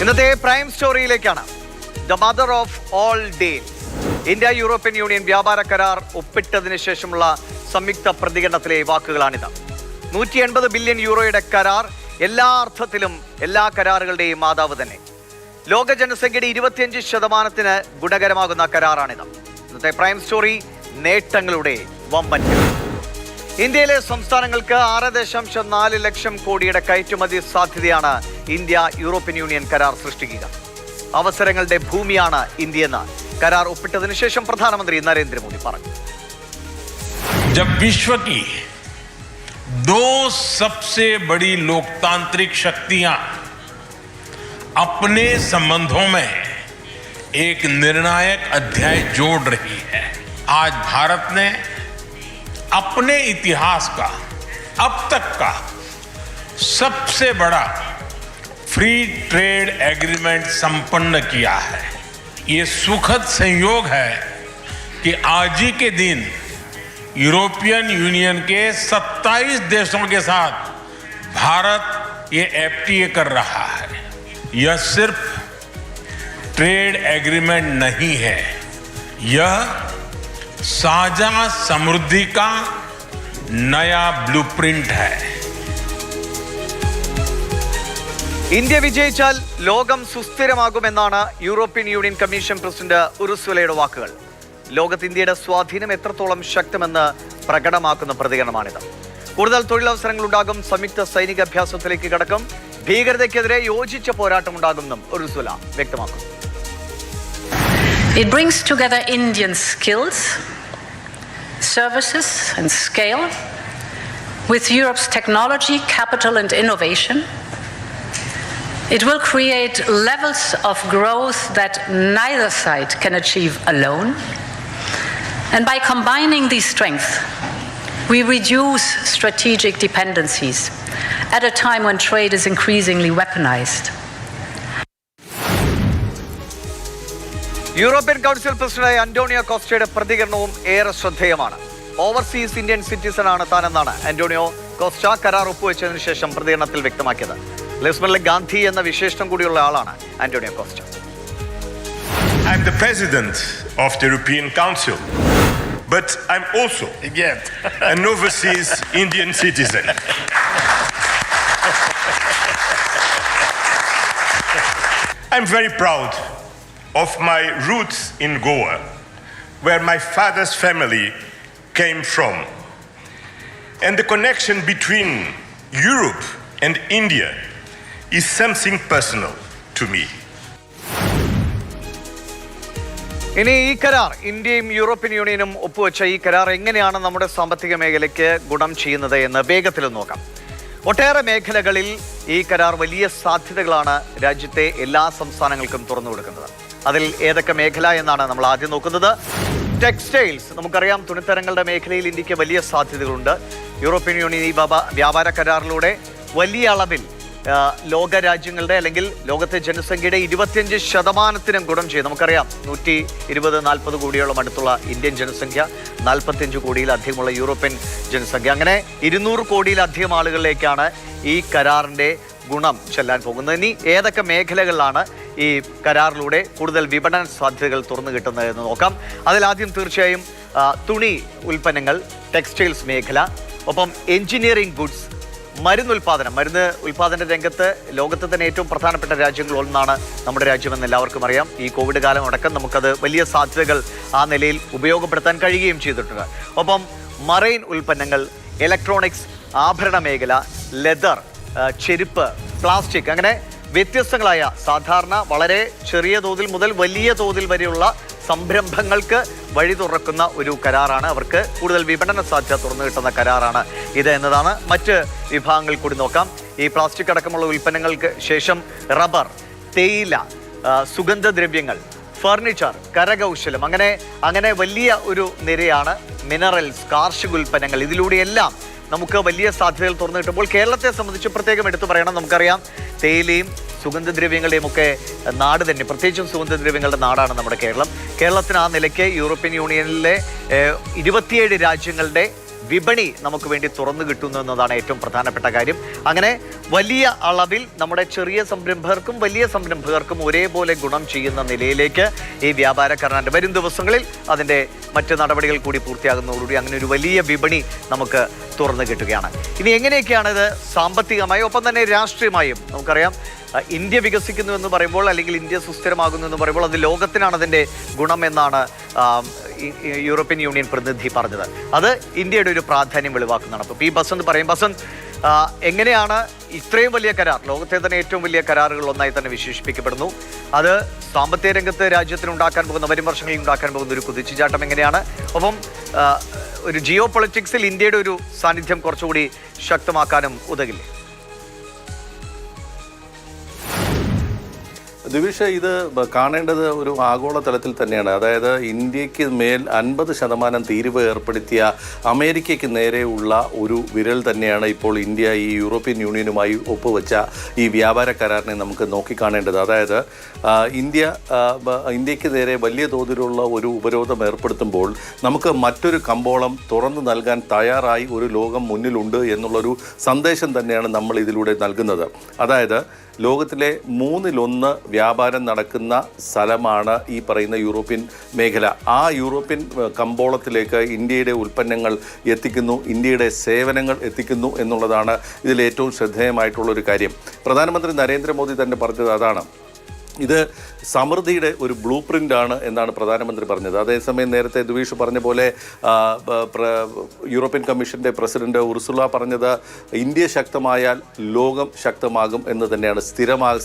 ഇന്നത്തെ പ്രൈം സ്റ്റോറിയിലേക്കാണ്. The mother of all deals. India European Union വ്യാപാര കരാർ ഒപ്പിട്ടതിന് ശേഷമുള്ള സംയുക്ത പ്രതികരണത്തിലെ വാക്കുകളാണിത്. 180 ബില്യൺ യൂറോയുടെ കരാർ എല്ലാ അർത്ഥത്തിലും എല്ലാ കരാറുകളുടെയും മാതാവ് തന്നെ. ലോക ജനസംഖ്യയുടെ 25% ഗുണകരമാകുന്ന കരാറാണിത്. ഇന്നത്തെ പ്രൈം സ്റ്റോറി നേട്ടങ്ങളുടെ വമ്പൻ. ഇന്ത്യയിലെ സംസ്ഥാനങ്ങൾക്ക് 6.4 ലക്ഷം കോടിയുടെ കയറ്റുമതി സാധ്യതയാണ് ഇന്ത്യ യൂറോപ്യൻ യൂണിയൻ കരാർ സൃഷ്ടിക്കുക. അവസരങ്ങളുടെ ഭൂമിയാണ് ഇന്ത്യയെന്ന് കരാർ ഒപ്പിട്ടതിനു ശേഷം പ്രധാനമന്ത്രി നരേന്ദ്രമോദി പറഞ്ഞു. जब विश्व की 2 सबसे बड़ी लोकतांत्रिक शक्तियां अपने संबंधों में एक निर्णायक अध्याय जोड़ रही है, आज भारत ने अपने इतिहास का अब तक का सबसे बड़ा फ्री ट्रेड एग्रीमेंट संपन्न किया है. ये सुखद संयोग है कि आज ही के दिन यूरोपियन यूनियन के 27 देशों के साथ भारत ये एफटीए कर रहा है. यह सिर्फ ट्रेड एग्रीमेंट नहीं है, यह साझा समृद्धि का नया ब्लूप्रिंट है. ഇന്ത്യ വിജയിച്ചാൽ ലോകം സുസ്ഥിരമാകുമെന്നാണ് യൂറോപ്യൻ യൂണിയൻ കമ്മീഷൻ പ്രസിഡന്റ് ഉർസുലയുടെ വാക്കുകൾ. ലോകത്ത് ഇന്ത്യയുടെ സ്വാധീനം എത്രത്തോളം ശക്തമെന്ന് പ്രകടമാക്കുന്ന പ്രതികരണമാണിത്. കൂടുതൽ തൊഴിലവസരങ്ങൾ ഉണ്ടാകും, സംയുക്ത സൈനിക അഭ്യാസത്തിലേക്ക് കടക്കും, ഭീകരതയ്ക്കെതിരെ യോജിച്ച പോരാട്ടമുണ്ടാകുമെന്നും ഉർസുല വ്യക്തമാക്കുന്നു. It brings together Indian skills, services and scale with Europe's technology, capital and innovation. It will create levels of growth that neither side can achieve alone. And by combining these strengths, we reduce strategic dependencies at a time when trade is increasingly weaponized. European council president Antonio കോസ്റ്റയുടെ പ്രതികരണവും ഏറെ ശ്രദ്ധേയമാണ്. Overseas Indian citizen ആണ് താനെന്നാണ് Antonio Costa കരാർ ഒപ്പുവെച്ചതിനു ശേഷം പ്രതികരണത്തിൽ വ്യക്തമാക്കിയത്. ലിസ്ബണിലെ ഗാന്ധി എന്ന വിശേഷണം കൂടിയുള്ള ആളാണ് Antonio Costa. I'm the president of the European Council, but I'm also an overseas Indian citizen. I'm very proud of my roots in Goa, where my father's family came from. And the connection between Europe and India is something personal to me. ഇനി ഈ കരാർ ഇന്ത്യയും European യൂണിയനും ഒപ്പുവെച്ച ഈ കരാർ എങ്ങനെയാണ് നമ്മുടെ സാമ്പത്തിക മേഖലയ്ക്ക് ഗുണം ചെയ്യുന്നത് എന്ന് വേഗത്തിൽ നോക്കാം. ഒട്ടേറെ മേഖലകളിൽ ഈ കരാർ വലിയ സാധ്യതകളാണ് രാജ്യത്തെ എല്ലാ സംസ്ഥാനങ്ങൾക്കും തുറന്നു കൊടുക്കുന്നത്. അതിൽ ഏതൊക്കെ മേഖല എന്നാണ് നമ്മൾ ആദ്യം നോക്കുന്നത്. ടെക്സ്റ്റൈൽസ്, നമുക്കറിയാം തുണിത്തരങ്ങളുടെ മേഖലയിൽ ഇന്ത്യക്ക് വലിയ സാധ്യതകളുണ്ട്. യൂറോപ്യൻ യൂണിയൻ ഈ വ്യാപാര കരാറിലൂടെ വലിയ അളവിൽ ലോക രാജ്യങ്ങളുടെ അല്ലെങ്കിൽ ലോകത്തെ ജനസംഖ്യയുടെ 25% ഗുണം ചെയ്യും. നമുക്കറിയാം 120-140 കോടിയോളം അടുത്തുള്ള ഇന്ത്യൻ ജനസംഖ്യ, 45 കോടിയിലധികമുള്ള യൂറോപ്യൻ ജനസംഖ്യ, അങ്ങനെ 200 കോടിയിലധികം ആളുകളിലേക്കാണ് ഈ കരാറിൻ്റെ ഗുണം ചെല്ലാൻ പോകുന്നത്. ഇനി ഏതൊക്കെ മേഖലകളിലാണ് ഈ കരാറിലൂടെ കൂടുതൽ വിപണന സാധ്യതകൾ തുറന്നു കിട്ടുന്നത് എന്ന് നോക്കാം. അതിലാദ്യം തീർച്ചയായും തുണി ഉൽപ്പന്നങ്ങൾ, ടെക്സ്റ്റൈൽസ് മേഖല, ഒപ്പം എഞ്ചിനീയറിംഗ് ഗുഡ്സ്, മരുന്ന് ഉൽപ്പാദന രംഗത്ത് ലോകത്തെ തന്നെ ഏറ്റവും പ്രധാനപ്പെട്ട രാജ്യങ്ങളൊന്നാണ് നമ്മുടെ രാജ്യമെന്ന് എല്ലാവർക്കും അറിയാം. ഈ കോവിഡ് കാലം അടക്കം നമുക്കത് വലിയ സാധ്യതകൾ ആ നിലയിൽ ഉപയോഗപ്പെടുത്താൻ കഴിയുകയും ചെയ്തിട്ടുണ്ട്. ഒപ്പം മറൈൻ ഉൽപ്പന്നങ്ങൾ, ഇലക്ട്രോണിക്സ്, ആഭരണ മേഖല, ലെതർ, ചെരുപ്പ്, പ്ലാസ്റ്റിക്, അങ്ങനെ വ്യത്യസ്തങ്ങളായ സാധാരണ വളരെ ചെറിയ തോതിൽ മുതൽ വലിയ തോതിൽ വരെയുള്ള സംരംഭങ്ങൾക്ക് വഴി തുറക്കുന്ന ഒരു കരാറാണ്. അവർക്ക് കൂടുതൽ വിപണന സാധ്യത തുറന്നു കിട്ടുന്ന കരാറാണ് ഇത് എന്നതാണ്. മറ്റ് വിഭാഗങ്ങൾ കൂടി നോക്കാം. ഈ പ്ലാസ്റ്റിക് അടക്കമുള്ള ഉൽപ്പന്നങ്ങൾക്ക് ശേഷം റബ്ബർ, തേയില, സുഗന്ധദ്രവ്യങ്ങൾ, ഫർണിച്ചർ, കരകൗശലം, അങ്ങനെ വലിയ ഒരു നിരയാണ്. മിനറൽസ്, കാർഷിക ഉൽപ്പന്നങ്ങൾ, ഇതിലൂടെയെല്ലാം നമുക്ക് വലിയ സാധ്യതകൾ തുറന്നു കിട്ടുമ്പോൾ കേരളത്തെ സംബന്ധിച്ച് പ്രത്യേകം എടുത്തു പറയണം. നമുക്കറിയാം തേയിലയും സുഗന്ധദ്രവ്യങ്ങളുടെയും ഒക്കെ നാട് തന്നെ, പ്രത്യേകിച്ചും സുഗന്ധദ്രവ്യങ്ങളുടെ നാടാണ് നമ്മുടെ കേരളം. കേരളത്തിന് ആ നിലയ്ക്ക് യൂറോപ്യൻ യൂണിയനിലെ 27 രാജ്യങ്ങളുടെ വിപണി നമുക്ക് വേണ്ടി തുറന്നു കിട്ടുന്നു എന്നതാണ് ഏറ്റവും പ്രധാനപ്പെട്ട കാര്യം. അങ്ങനെ വലിയ അളവിൽ നമ്മുടെ ചെറിയ സംരംഭകർക്കും വലിയ സംരംഭകർക്കും ഒരേപോലെ ഗുണം ചെയ്യുന്ന നിലയിലേക്ക് ഈ വ്യാപാര കരാറിൻ്റെ വരും ദിവസങ്ങളിൽ അതിൻ്റെ മറ്റ് നടപടികൾ കൂടി പൂർത്തിയാകുന്നതോടുകൂടി അങ്ങനെ ഒരു വലിയ വിപണി നമുക്ക് തുറന്നു കിട്ടുകയാണ്. ഇനി എങ്ങനെയൊക്കെയാണ് ഇത് സാമ്പത്തികമായും ഒപ്പം തന്നെ രാഷ്ട്രീയമായും? നമുക്കറിയാം, ഇന്ത്യ വികസിക്കുന്നു എന്ന് പറയുമ്പോൾ അല്ലെങ്കിൽ ഇന്ത്യ സുസ്ഥിരമാകുന്നു എന്ന് പറയുമ്പോൾ അത് ലോകത്തിനാണ് അതിൻ്റെ ഗുണം എന്നാണ് യൂറോപ്യൻ യൂണിയൻ പ്രതിനിധി പറഞ്ഞത്. അത് ഇന്ത്യയുടെ ഒരു പ്രാധാന്യം വെളിവാക്കുന്നതാണ്. അപ്പോൾ പി ബസന്ത് പറയും. ബസന്ത്, എങ്ങനെയാണ് ഇത്രയും വലിയ കരാർ, ലോകത്തെ തന്നെ ഏറ്റവും വലിയ കരാറുകൾ ഒന്നായി തന്നെ വിശേഷിപ്പിക്കപ്പെടുന്നു, അത് സാമ്പത്തിക രംഗത്ത് രാജ്യത്തിന് ഉണ്ടാക്കാൻ പോകുന്ന വരും വർഷങ്ങളിൽ ഉണ്ടാക്കാൻ പോകുന്ന ഒരു കുതിച്ചുചാട്ടം എങ്ങനെയാണ്? ഒപ്പം ഒരു ജിയോ പൊളിറ്റിക്സിൽ ഇന്ത്യയുടെ ഒരു സാന്നിധ്യം കുറച്ചുകൂടി ശക്തമാക്കാനും ഉതകില്ലേ? ദിവിഷ, ഇത് കാണേണ്ടത് ഒരു ആഗോള തലത്തിൽ തന്നെയാണ്. അതായത് ഇന്ത്യക്ക് മേൽ 50% തീരുവ ഏർപ്പെടുത്തിയ അമേരിക്കയ്ക്ക് നേരെയുള്ള ഒരു വിരൽ തന്നെയാണ് ഇപ്പോൾ ഇന്ത്യ ഈ യൂറോപ്യൻ യൂണിയനുമായി ഒപ്പുവെച്ച ഈ വ്യാപാര കരാറിനെ നമുക്ക് നോക്കിക്കാണേണ്ടത്. അതായത് ഇന്ത്യക്ക് നേരെ വലിയ തോതിലുള്ള ഒരു ഉപരോധം ഏർപ്പെടുത്തുമ്പോൾ നമുക്ക് മറ്റൊരു കമ്പോളം തുറന്നു നൽകാൻ തയ്യാറായി ഒരു ലോകം മുന്നിലുണ്ട് എന്നുള്ളൊരു സന്ദേശം തന്നെയാണ് നമ്മൾ ഇതിലൂടെ നൽകുന്നത്. അതായത് ലോകത്തിലെ 1/3 വ്യാപാരം നടക്കുന്ന സ്ഥലമാണ് ഈ പറയുന്ന യൂറോപ്യൻ മേഖല. ആ യൂറോപ്യൻ കമ്പോളത്തിലേക്ക് ഇന്ത്യയുടെ ഉൽപ്പന്നങ്ങൾ എത്തിക്കുന്നു, ഇന്ത്യയുടെ സേവനങ്ങൾ എത്തിക്കുന്നു എന്നുള്ളതാണ് ഇതിൽ ഏറ്റവും ശ്രദ്ധേയമായിട്ടുള്ളൊരു കാര്യം. പ്രധാനമന്ത്രി നരേന്ദ്രമോദി തന്നെ പറഞ്ഞത് അതാണ്. ഇത് സമൃദ്ധിയുടെ ഒരു ബ്ലൂ പ്രിൻ്റാണ് എന്നാണ് പ്രധാനമന്ത്രി പറഞ്ഞത്. അതേസമയം നേരത്തെ ദുവീഷ് പറഞ്ഞ പോലെ യൂറോപ്യൻ കമ്മീഷൻ്റെ പ്രസിഡന്റ് ഉർസുല പറഞ്ഞത് ഇന്ത്യ ശക്തമായാൽ ലോകം ശക്തമാകും എന്ന് തന്നെയാണ്.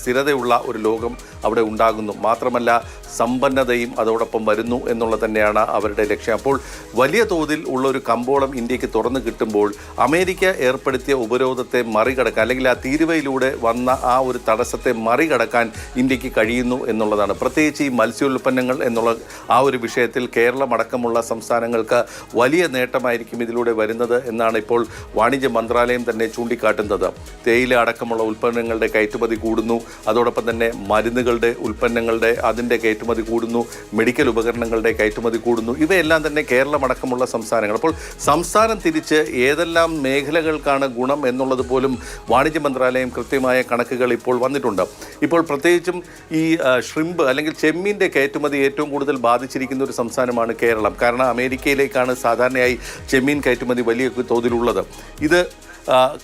സ്ഥിരതയുള്ള ഒരു ലോകം അവിടെ ഉണ്ടാകുന്നു, മാത്രമല്ല സമ്പന്നതയും അതോടൊപ്പം വരുന്നു എന്നുള്ളത് തന്നെയാണ് അവരുടെ ലക്ഷ്യം. അപ്പോൾ വലിയ തോതിൽ ഉള്ള ഒരു കമ്പോളം ഇന്ത്യക്ക് തുറന്നു കിട്ടുമ്പോൾ അമേരിക്ക ഏർപ്പെടുത്തിയ ഉപരോധത്തെ മറികടക്കാൻ, അല്ലെങ്കിൽ ആ തീരുവയിലൂടെ വന്ന ആ ഒരു തടസ്സത്തെ മറികടക്കാൻ ഇന്ത്യക്ക് കഴിയുന്നു എന്നുള്ളതാണ്. പ്രത്യേകിച്ച് ഈ മത്സ്യോൽപ്പന്നങ്ങൾ എന്നുള്ള ആ ഒരു വിഷയത്തിൽ കേരളം അടക്കമുള്ള സംസ്ഥാനങ്ങൾക്ക് വലിയ നേട്ടമായിരിക്കും ഇതിലൂടെ വരുന്നത് എന്നാണ് ഇപ്പോൾ വാണിജ്യ മന്ത്രാലയം തന്നെ ചൂണ്ടിക്കാട്ടുന്നത്. തേയില അടക്കമുള്ള ഉൽപ്പന്നങ്ങളുടെ കയറ്റുമതി കൂടുന്നു, അതോടൊപ്പം തന്നെ മരുന്നുകളുടെ ഉൽപ്പന്നങ്ങളുടെ അതിൻ്റെ കയറ്റുമതി കൂടുന്നു, മെഡിക്കൽ ഉപകരണങ്ങളുടെ കയറ്റുമതി കൂടുന്നു. ഇവയെല്ലാം തന്നെ കേരളം അടക്കമുള്ള സംസ്ഥാനങ്ങൾ. അപ്പോൾ സംസ്ഥാനം തിരിച്ച് ഏതെല്ലാം മേഖലകൾക്കാണ് ഗുണം എന്നുള്ളത് പോലും വാണിജ്യ മന്ത്രാലയം കൃത്യമായ കണക്കുകൾ ഇപ്പോൾ വന്നിട്ടുണ്ട്. ഇപ്പോൾ പ്രത്യേകിച്ചും ഈ ഷ്രിമ്പ് അല്ലെങ്കിൽ ചെമ്മീൻ്റെ കയറ്റുമതി ഏറ്റവും കൂടുതൽ ബാധിച്ചിരിക്കുന്ന ഒരു സംസ്ഥാനമാണ് കേരളം. കാരണം അമേരിക്കയിലേക്കാണ് സാധാരണയായി ചെമ്മീൻ കയറ്റുമതി വലിയ തോതിലുള്ളത്. ഇത്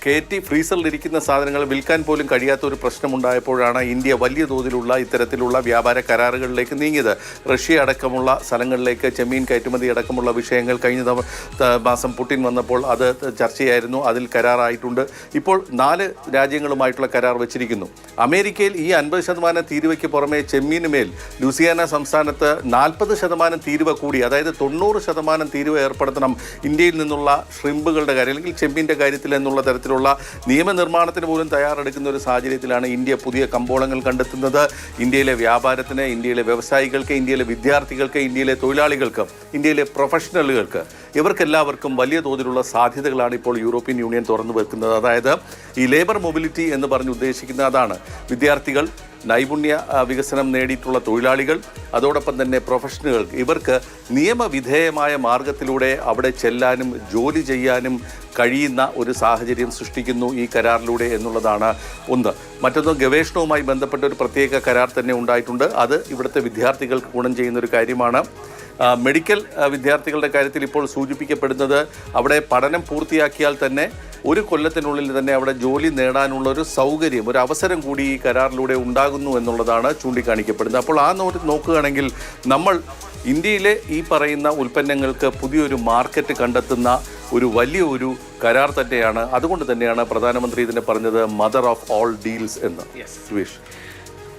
കയറ്റി ഫ്രീസറിലിരിക്കുന്ന സാധനങ്ങൾ വിൽക്കാൻ പോലും കഴിയാത്ത ഒരു പ്രശ്നമുണ്ടായപ്പോഴാണ് ഇന്ത്യ വലിയ തോതിലുള്ള ഇത്തരത്തിലുള്ള വ്യാപാര കരാറുകളിലേക്ക് നീങ്ങിയത്. റഷ്യ അടക്കമുള്ള സ്ഥലങ്ങളിലേക്ക് ചെമ്മീൻ കയറ്റുമതി അടക്കമുള്ള വിഷയങ്ങൾ കഴിഞ്ഞ മാസം പുടിൻ വന്നപ്പോൾ അത് ചർച്ചയായിരുന്നു. അതിൽ കരാറായിട്ടുണ്ട്. ഇപ്പോൾ 4 രാജ്യങ്ങളുമായിട്ടുള്ള കരാർ വെച്ചിരിക്കുന്നു. അമേരിക്കയിൽ ഈ 50% തീരുവയ്ക്ക് പുറമെ ചെമ്മീന് മേൽ ലൂസിയാന സംസ്ഥാനത്ത് 40% തീരുവ കൂടി, അതായത് 90% തീരുവ ഏർപ്പെടുത്തണം ഇന്ത്യയിൽ നിന്നുള്ള ഷ്രിമ്പുകളുടെ കാര്യം അല്ലെങ്കിൽ ചെമ്മീൻ്റെ കാര്യത്തിൽ എന്നുള്ള തരത്തിലുള്ള നിയമനിർമ്മാണത്തിന് പോലും തയ്യാറെടുക്കുന്ന ഒരു സാഹചര്യത്തിലാണ് ഇന്ത്യ പുതിയ കമ്പോളങ്ങൾ കണ്ടെത്തുന്നത്. ഇന്ത്യയിലെ വ്യാപാരത്തിന്, ഇന്ത്യയിലെ വ്യവസായികൾക്ക്, ഇന്ത്യയിലെ വിദ്യാർത്ഥികൾക്ക്, ഇന്ത്യയിലെ തൊഴിലാളികൾക്ക്, ഇന്ത്യയിലെ പ്രൊഫഷണലുകൾക്ക്, ഇവർക്കെല്ലാവർക്കും വലിയ തോതിലുള്ള സാധ്യതകളാണ് ഇപ്പോൾ യൂറോപ്യൻ യൂണിയൻ തുറന്നു വെക്കുന്നത്. അതായത് ഈ ലേബർ മൊബിലിറ്റി എന്ന് പറഞ്ഞ് ഉദ്ദേശിക്കുന്ന അതാണ്. വിദ്യാർത്ഥികൾ, നൈപുണ്യ വികസനം നേടിയിട്ടുള്ള തൊഴിലാളികൾ, അതോടൊപ്പം തന്നെ പ്രൊഫഷണലുകൾ, ഇവർക്ക് നിയമവിധേയമായ മാർഗത്തിലൂടെ അവിടെ ചെല്ലാനും ജോലി ചെയ്യാനും കഴിയുന്ന ഒരു സാഹചര്യം സൃഷ്ടിക്കുന്നു ഈ കരാറിലൂടെ എന്നുള്ളതാണ് ഒന്ന്. മറ്റൊന്ന്, ഗവേഷണവുമായി ബന്ധപ്പെട്ട ഒരു പ്രത്യേക കരാർ തന്നെ ഉണ്ടായിട്ടുണ്ട്. അത് ഇവിടുത്തെ വിദ്യാർത്ഥികൾക്ക് ഗുണം ചെയ്യുന്നൊരു കാര്യമാണ്. മെഡിക്കൽ വിദ്യാർത്ഥികളുടെ കാര്യത്തിൽ ഇപ്പോൾ സൂചിപ്പിക്കപ്പെടുന്നത് അവിടെ പഠനം പൂർത്തിയാക്കിയാൽ തന്നെ 1 കൊല്ലത്തിനുള്ളിൽ തന്നെ അവിടെ ജോലി നേടാനുള്ള ഒരു സൗകര്യം, ഒരു അവസരം കൂടി ഈ കരാറിലൂടെ ഉണ്ടാകുന്നു എന്നുള്ളതാണ് ചൂണ്ടിക്കാണിക്കപ്പെടുന്നത്. അപ്പോൾ ആ നോക്കുകയാണെങ്കിൽ നമ്മൾ ഇന്ത്യയിലെ ഈ പറയുന്ന ഉൽപ്പന്നങ്ങൾക്ക് പുതിയൊരു മാർക്കറ്റ് കണ്ടെത്തുന്ന ഒരു വലിയ ഒരു കരാർ തന്നെയാണ്. അതുകൊണ്ട് തന്നെയാണ് പ്രധാനമന്ത്രി ഇതിനെ പറഞ്ഞത് മദർ ഓഫ് ഓൾ ഡീൽസ് എന്ന്. സുരേഷ്,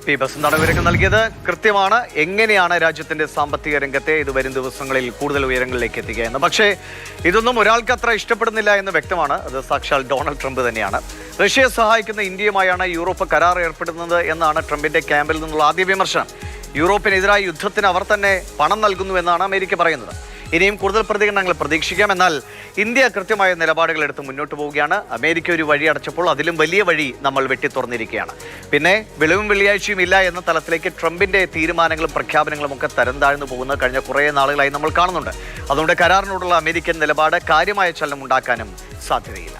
പി ബസന്താണ് വിവരങ്ങൾ നൽകിയത്. കൃത്യമാണ് എങ്ങനെയാണ് രാജ്യത്തിന്റെ സാമ്പത്തിക രംഗത്തെ ഇത് വരും ദിവസങ്ങളിൽ കൂടുതൽ ഉയരങ്ങളിലേക്ക് എത്തിക്കുക എന്ന്. പക്ഷേ ഇതൊന്നും ഒരാൾക്ക് അത്ര ഇഷ്ടപ്പെടുന്നില്ല എന്ന് വ്യക്തമാണ്. അത് സാക്ഷാൽ ഡൊണാൾഡ് ട്രംപ് തന്നെയാണ്. റഷ്യയെ സഹായിക്കുന്ന ഇന്ത്യയുമായാണ് യൂറോപ്പ് കരാർ ഏർപ്പെടുന്നത് എന്നാണ് ട്രംപിന്റെ ക്യാമ്പിൽ നിന്നുള്ള ആദ്യ വിമർശനം. യൂറോപ്പിനെതിരായ യുദ്ധത്തിന് അവർ തന്നെ പണം നൽകുന്നു എന്നാണ് അമേരിക്ക പറയുന്നത്. ഇനിയും കൂടുതൽ പ്രതികരണങ്ങൾ പ്രതീക്ഷിക്കാം. എന്നാൽ ഇന്ത്യ കൃത്യമായ നിലപാടുകൾ എടുത്ത് മുന്നോട്ട് പോവുകയാണ്. അമേരിക്ക ഒരു വഴി അടച്ചപ്പോൾ അതിലും വലിയ വഴി നമ്മൾ വെട്ടിത്തുറന്നിരിക്കുകയാണ്. പിന്നെ വെളിവും വെള്ളിയാഴ്ചയും ഇല്ല എന്ന തലത്തിലേക്ക് ട്രംപിന്റെ തീരുമാനങ്ങളും പ്രഖ്യാപനങ്ങളും ഒക്കെ തരം താഴ്ന്നു പോകുന്ന കഴിഞ്ഞ കുറേ നാളുകളായി നമ്മൾ കാണുന്നുണ്ട്. അതുകൊണ്ട് കരാറിനോടുള്ള അമേരിക്കൻ നിലപാട് കാര്യമായ ചലനം ഉണ്ടാക്കാനും സാധ്യതയില്ല.